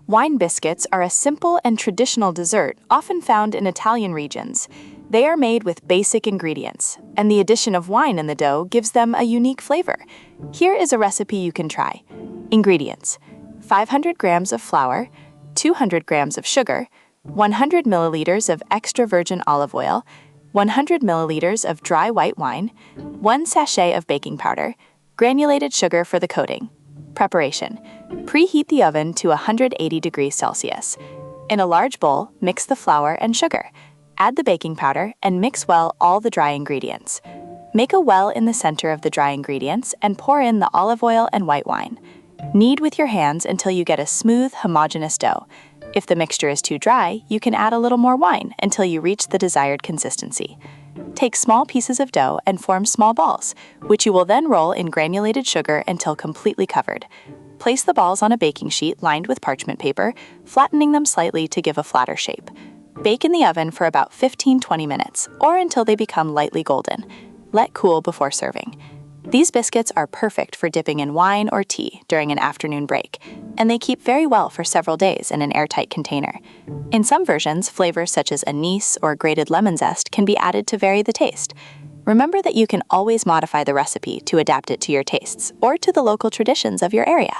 Wine biscuits are a simple and traditional dessert often found in Italian regions. They are made with basic ingredients, and the addition of wine in the dough gives them a unique flavor. Here is a recipe you can try. Ingredients: 500 grams of flour, 200 grams of sugar, 100 milliliters of extra virgin olive oil, 100 milliliters of dry white wine, 1 sachet of baking powder, granulated sugar for the coating. Preparation: preheat the oven to 180 degrees Celsius. In a large bowl, mix the flour and sugar. Add the baking powder and mix well all the dry ingredients. Make a well in the center of the dry ingredients and pour in the olive oil and white wine. Knead with your hands until you get a smooth, homogeneous dough. If the mixture is too dry, you can add a little more wine until you reach the desired consistency. Take small pieces of dough and form small balls, which you will then roll in granulated sugar until completely covered. Place the balls on a baking sheet lined with parchment paper, flattening them slightly to give a flatter shape. Bake in the oven for about 15-20 minutes, or until they become lightly golden. Let cool before serving. These biscuits are perfect for dipping in wine or tea during an afternoon break, and they keep very well for several days in an airtight container. In some versions, flavors such as anise or grated lemon zest can be added to vary the taste. Remember that you can always modify the recipe to adapt it to your tastes or to the local traditions of your area.